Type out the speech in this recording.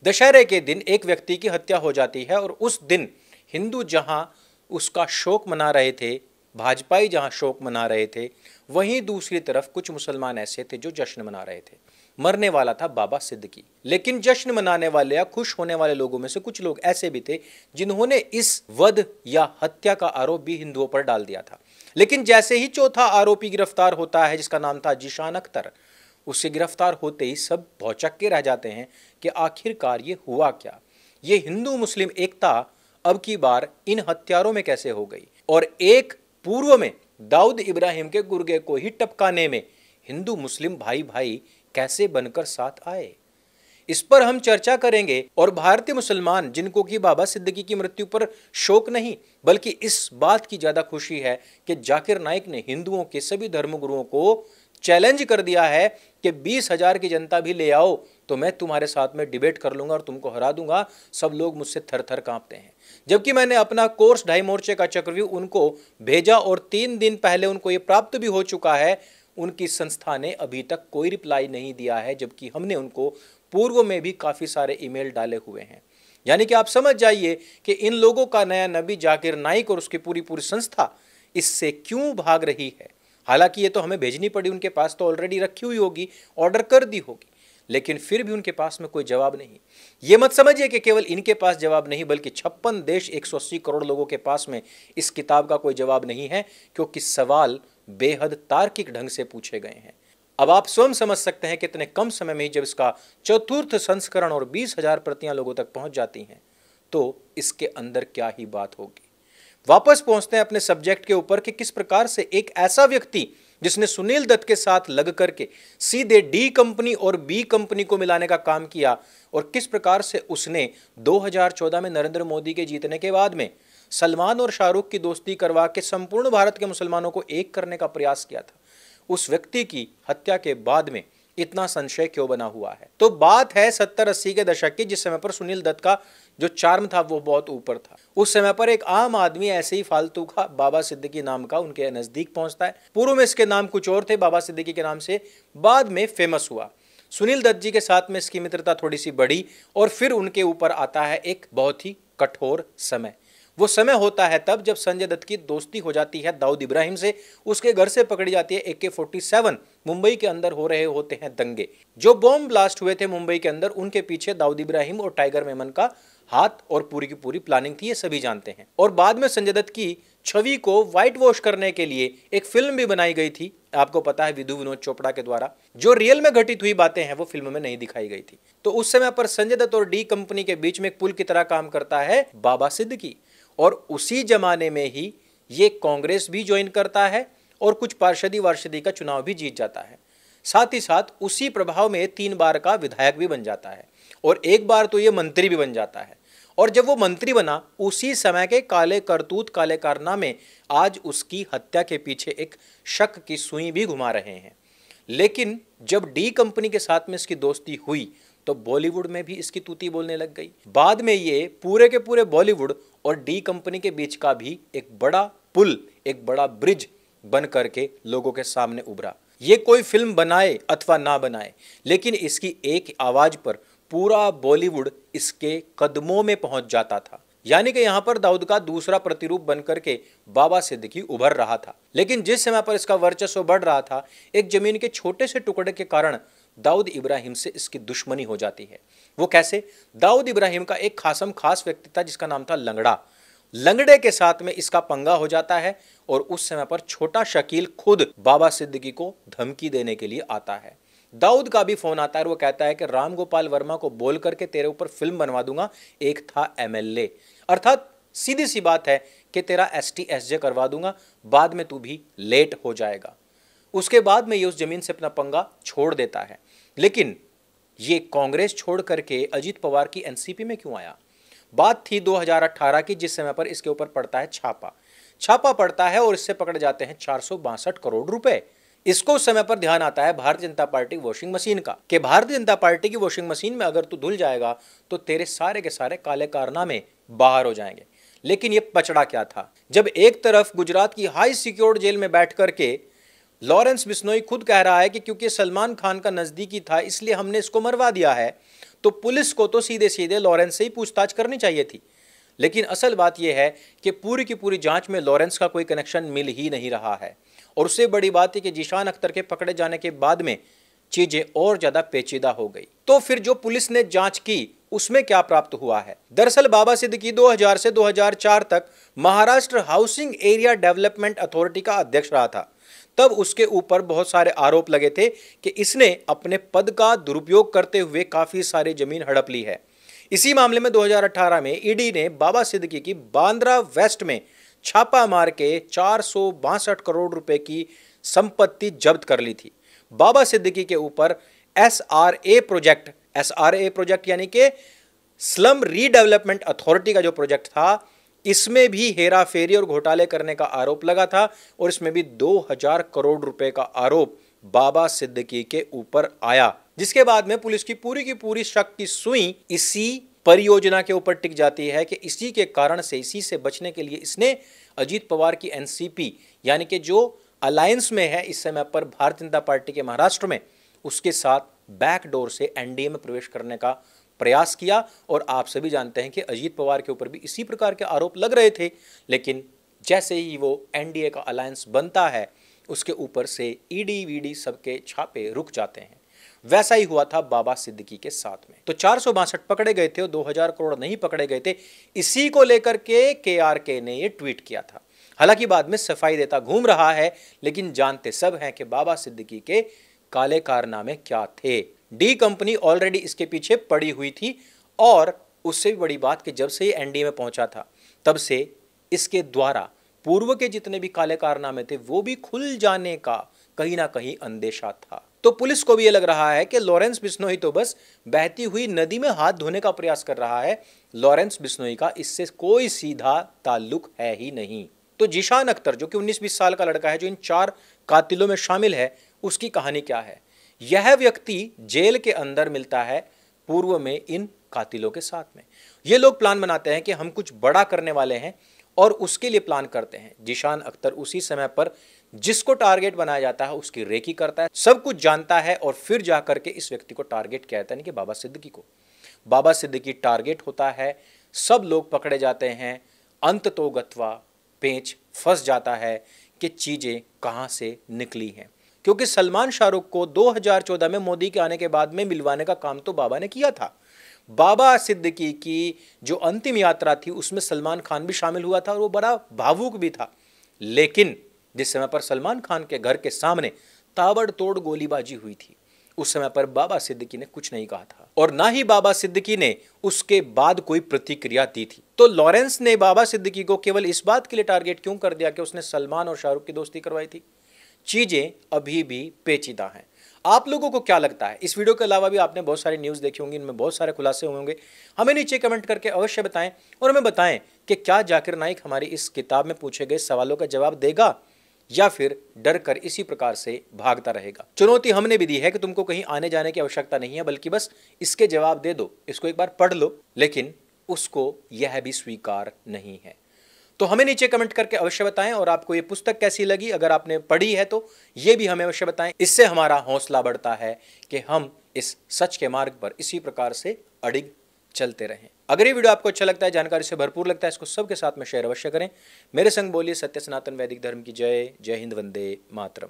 दशहरे के दिन एक व्यक्ति की हत्या हो जाती है और उस दिन हिंदू जहां उसका शोक मना रहे थे, भाजपाई जहां शोक मना रहे थे, वहीं दूसरी तरफ कुछ मुसलमान ऐसे थे जो जश्न मना रहे थे। मरने वाला था बाबा सिद्दीकी, लेकिन जश्न मनाने वाले या खुश होने वाले लोगों में से कुछ लोग ऐसे भी थे जिन्होंने इस वध या हत्या का आरोप भी हिंदुओं पर डाल दिया था। लेकिन जैसे ही चौथा आरोपी गिरफ्तार होता है, जिसका नाम था जीशान अख्तर, उससे गिरफ्तार होते ही सब भौचक्के के रह जाते हैं कि आखिरकार ये हुआ क्या। ये हिंदू मुस्लिम एकता अब की बार इन हत्यारों में कैसे हो गई, और एक पूर्व में दाऊद इब्राहिम के गुर्गे को ही टपकाने में हिंदू मुस्लिम भाई भाई कैसे बनकर साथ आए, इस पर हम चर्चा करेंगे। और भारतीय मुसलमान जिनको कि बाबा सिद्दीकी की मृत्यु पर शोक नहीं बल्कि इस बात की ज्यादा खुशी है कि जाकिर नाइक ने हिंदुओं के सभी धर्मगुरुओं को चैलेंज कर दिया है कि 20,000 की जनता भी ले आओ तो मैं तुम्हारे साथ में डिबेट कर लूंगा और तुमको हरा दूंगा। सब लोग मुझसे थर थर कांपते हैं। जबकि मैंने अपना कोर्स 2.5 मोर्चे का चक्रव्यूह उनको भेजा और 3 दिन पहले उनको ये प्राप्त भी हो चुका है। उनकी संस्था ने अभी तक कोई रिप्लाई नहीं दिया है, जबकि हमने उनको पूर्व में भी काफी सारे ईमेल डाले हुए हैं। यानी कि आप समझ जाइए कि इन लोगों का नया नबी जाकिर नाइक और उसकी पूरी पूरी संस्था इससे क्यों भाग रही है। हालांकि ये तो हमें भेजनी पड़ी, उनके पास तो ऑलरेडी रखी हुई होगी, ऑर्डर कर दी होगी, लेकिन फिर भी उनके पास में कोई जवाब नहीं। ये मत समझिए कि केवल इनके पास जवाब नहीं, बल्कि 56 देश 180 करोड़ लोगों के पास में इस किताब का कोई जवाब नहीं है, क्योंकि सवाल बेहद तार्किक ढंग से पूछे गए हैं। अब आप स्वयं समझ सकते हैं कि इतने कम समय में ही जब इसका चतुर्थ संस्करण और 20,000 प्रतियां लोगों तक पहुंच जाती हैं तो इसके अंदर क्या ही बात होगी। वापस पहुंचते हैं अपने सब्जेक्ट के ऊपर कि किस प्रकार से एक ऐसा व्यक्ति जिसने सुनील दत्त के साथ लग करके सीधे डी कंपनी और बी कंपनी को मिलाने का काम किया, और किस प्रकार से उसने 2014 में नरेंद्र मोदी के जीतने के बाद में सलमान और शाहरुख की दोस्ती करवा के संपूर्ण भारत के मुसलमानों को एक करने का प्रयास किया था, उस व्यक्ति की हत्या के बाद में इतना संशय क्यों बना हुआ है। तो बात है 70-80 के दशक की, जिस समय पर सुनील दत्त का जो चार्म था वो बहुत ऊपर था। उस समय पर एक आम आदमी ऐसे ही फालतू का बाबा सिद्दीकी नाम का उनके नजदीक पहुंचता है। पूर्व में इसके नाम कुछ और थे, बाबा सिद्दीकी के नाम से बाद में फेमस हुआ। सुनील दत्त जी के साथ में इसकी मित्रता थोड़ी सी बढ़ी और फिर उनके ऊपर आता है एक बहुत ही कठोर समय। वो समय होता है तब जब संजय दत्त की दोस्ती हो जाती है दाऊद इब्राहिम से। उसके घर से पकड़ी जाती है AK-47। मुंबई के अंदर हो रहे होते हैं दंगे। जो बॉम्ब ब्लास्ट हुए थे मुंबई के अंदर, उनके पीछे दाऊद इब्राहिम और टाइगर मेमन का हाथ और पूरी की पूरी प्लानिंग थी, ये सभी जानते हैं। और बाद में संजय दत्त की छवि को व्हाइट वॉश करने के लिए एक फिल्म भी बनाई गई थी, आपको पता है, विधु विनोद चोपड़ा के द्वारा। जो रियल में घटित हुई बातें हैं वो फिल्म में नहीं दिखाई गई थी। तो उस समय पर संजय दत्त और डी कंपनी के बीच में एक पुल की तरह काम करता है बाबा सिद्दीकी, और उसी जमाने में ही ये कांग्रेस भी ज्वाइन करता है और कुछ पार्षदी वार्षदी का चुनाव भी जीत जाता है। साथ ही साथ उसी प्रभाव में 3 बार का विधायक भी बन जाता है और एक बार तो ये मंत्री भी बन जाता है। और जब वो मंत्री बना, उसी समय के काले करतूत, काले कारनामे आज उसकी हत्या के पीछे एक शक की सुई भी घुमा रहे हैं। लेकिन जब डी कंपनी के साथ में इसकी दोस्ती हुई तो बॉलीवुड में भी इसकी तूती बोलने लग गई। बाद में ये पूरे के पूरे बॉलीवुड और डी कंपनी के बीच का भी एक बड़ा पुल, एक बड़ा ब्रिज बन करके लोगों के सामने उभरा। ये कोई फिल्म बनाए अथवा ना बनाए, लेकिन इसकी एक आवाज पर पूरा बॉलीवुड इसके कदमों में पहुंच जाता था। यानी कि यहां पर दाऊद का दूसरा प्रतिरूप बनकर के बाबा सिद्दीकी उभर रहा था। लेकिन जिस समय पर इसका वर्चस्व बढ़ रहा था, एक जमीन के छोटे से टुकड़े के कारण दाऊद इब्राहिम से इसकी दुश्मनी हो जाती है। वो कैसे? दाऊद इब्राहिम का एक खास व्यक्ति था जिसका नाम था लंगड़ा। लंगड़े के साथ में इसका पंगा हो जाता है और उस समय पर छोटा शकील खुद बाबा सिद्दीकी को धमकी देने के लिए आता है। दाऊद का भी फोन आता है और वो कहता है कि राम गोपाल वर्मा को बोल करके तेरे ऊपर फिल्म बनवा दूंगा। एक था MLA, अर्थात सीधी सी बात है कि तेरा ST SJ करवा दूंगा, बाद में तू भी लेट हो जाएगा। उसके बाद में ये उस जमीन से अपना पंगा छोड़ देता है। लेकिन ये कांग्रेस छोड़ करके अजीत पवार की NCP में क्यों आया? बात थी 2018 की, जिस समय पर इसके ऊपर पड़ता है छापा पड़ता है और इससे पकड़े जाते हैं 462 करोड़ रुपए। इसको उस समय पर ध्यान आता है Bharatiya Janata party washing machine का, कि भारतीय जनता पार्टी की वॉशिंग मशीन में अगर तू धुल जाएगा तो तेरे सारे के सारे काले कारनामे बाहर हो जाएंगे। लेकिन ये पचड़ा क्या था? जब एक तरफ गुजरात की हाई सिक्योर्ड जेल में बैठ करके लॉरेंस बिश्नोई खुद कह रहा है कि क्योंकि सलमान खान का नजदीकी था इसलिए हमने इसको मरवा दिया है। तो पुलिस को तो सीधे सीधे लॉरेंस से ही पूछताछ करनी चाहिए थी। लेकिन असल बात यह है कि पूरी की पूरी जांच में लॉरेंस का कोई कनेक्शन मिल ही नहीं रहा है। और उससे बड़ी बात है कि जीशान अख्तर के पकड़े जाने के बाद में चीजें और ज्यादा पेचीदा हो गई। तो फिर जो पुलिस ने जांच की उसमें क्या प्राप्त हुआ है? दरअसल बाबा सिद्दीकी 2000 से 2004 तक Maharashtra housing area development authority का अध्यक्ष रहा था। तब उसके ऊपर बहुत सारे आरोप लगे थे कि इसने अपने पद का दुरुपयोग करते हुए काफी सारी जमीन हड़प ली है। इसी मामले में 2018 में ईडी ने बाबा सिद्दीकी की बांद्रा वेस्ट में छापा मार के 462 करोड़ रुपए की संपत्ति जब्त कर ली थी। बाबा सिद्दीकी के ऊपर एसआरए प्रोजेक्ट यानी कि स्लम रीडेवलपमेंट अथॉरिटी का जो प्रोजेक्ट था, इसमें भी हेरा फेरी और घोटाले करने का आरोप लगा था और इसमें भी 2000 करोड़ रुपए का आरोप बाबा सिद्दीकी के ऊपर आया। जिसके बाद में पुलिस की पूरी शक की सुई इसी परियोजना के ऊपर टिक जाती है कि इसी के कारण से, इसी से बचने के लिए इसने अजीत पवार की एनसीपी यानी कि जो अलायंस में है इस समय पर भारतीय जनता पार्टी के महाराष्ट्र में, उसके साथ बैकडोर से एनडीए में प्रवेश करने का प्रयास किया। और आप सभी जानते हैं कि अजीत पवार के ऊपर भी इसी प्रकार के आरोप लग रहे थे। लेकिन जैसे ही वो एनडीए का अलायंस बनता है उसके ऊपर से ईडी वीडी सबके छापे रुक जाते हैं। वैसा ही हुआ था बाबा सिद्दीकी के साथ में। तो 462 पकड़े गए थे और 2000 करोड़ नहीं पकड़े गए थे। इसी को लेकर के केआरके ने ये ट्वीट किया था। हालांकि बाद में सफाई देता घूम रहा है, लेकिन जानते सब हैं कि बाबा सिद्दीकी के काले कारनामे क्या थे। डी कंपनी ऑलरेडी इसके पीछे पड़ी हुई थी और उससे भी बड़ी बात कि जब से ये एनडीए में पहुंचा था तब से इसके द्वारा पूर्व के जितने भी काले कारनामे थे वो भी खुल जाने का कहीं ना कहीं अंदेशा था। तो पुलिस को भी ये लग रहा है कि लॉरेंस बिश्नोई तो बस बहती हुई नदी में हाथ धोने का प्रयास कर रहा है। लॉरेंस बिश्नोई का इससे कोई सीधा ताल्लुक है ही नहीं। तो जीशान अख्तर जो कि 19-20 साल का लड़का है, जो इन 4 कातिलों में शामिल है, उसकी कहानी क्या है? यह व्यक्ति जेल के अंदर मिलता है पूर्व में इन कातिलों के साथ में। ये लोग प्लान बनाते हैं कि हम कुछ बड़ा करने वाले हैं और उसके लिए प्लान करते हैं। जीशान अख्तर उसी समय पर जिसको टारगेट बनाया जाता है उसकी रेकी करता है, सब कुछ जानता है और फिर जाकर के इस व्यक्ति को टारगेट किया जाता है, यानी कि बाबा सिद्दीकी को। बाबा सिद्दीकी टारगेट होता है, सब लोग पकड़े जाते हैं, अंततोगत्वा पेंच फंस जाता है कि चीजें कहां से निकली हैं। क्योंकि सलमान शाहरुख को 2014 में मोदी के आने के बाद में मिलवाने का काम तो बाबा ने किया था। बाबा सिद्दीकी की जो अंतिम यात्रा थी उसमें सलमान खान भी शामिल हुआ था और वो बड़ा भावुक भी था। लेकिन जिस समय पर सलमान खान के घर के सामने ताबड़तोड़ गोलीबाजी हुई थी उस समय पर बाबा सिद्दीकी ने कुछ नहीं कहा था और ना ही बाबा सिद्दीकी ने उसके बाद कोई प्रतिक्रिया दी थी। तो लॉरेंस ने बाबा सिद्दीकी को केवल इस बात के लिए टारगेट क्यों कर दिया कि उसने सलमान और शाहरुख की दोस्ती करवाई थी? चीजें अभी भी पेचीदा हैं। आप लोगों को क्या लगता है? इस वीडियो के अलावा भी आपने बहुत सारी न्यूज़ देखी होंगी, इनमें बहुत सारे खुलासे हुए होंगे। हमें नीचे कमेंट करके अवश्य बताएं और हमें बताएं कि क्या जाकिर नाइक हमारी इस किताब में पूछे गए सवालों का जवाब देगा या फिर डर कर इसी प्रकार से भागता रहेगा। चुनौती हमने भी दी है कि तुमको कहीं आने जाने की आवश्यकता नहीं है, बल्कि बस इसके जवाब दे दो, इसको एक बार पढ़ लो, लेकिन उसको यह भी स्वीकार नहीं है। तो हमें नीचे कमेंट करके अवश्य बताएं और आपको ये पुस्तक कैसी लगी, अगर आपने पढ़ी है तो ये भी हमें अवश्य बताएं। इससे हमारा हौसला बढ़ता है कि हम इस सच के मार्ग पर इसी प्रकार से अडिग चलते रहें। अगर ये वीडियो आपको अच्छा लगता है, जानकारी से भरपूर लगता है, इसको सबके साथ में शेयर अवश्य करें। मेरे संग बोलिए सत्य सनातन वैदिक धर्म की जय। जय हिंद, वंदे मातरम।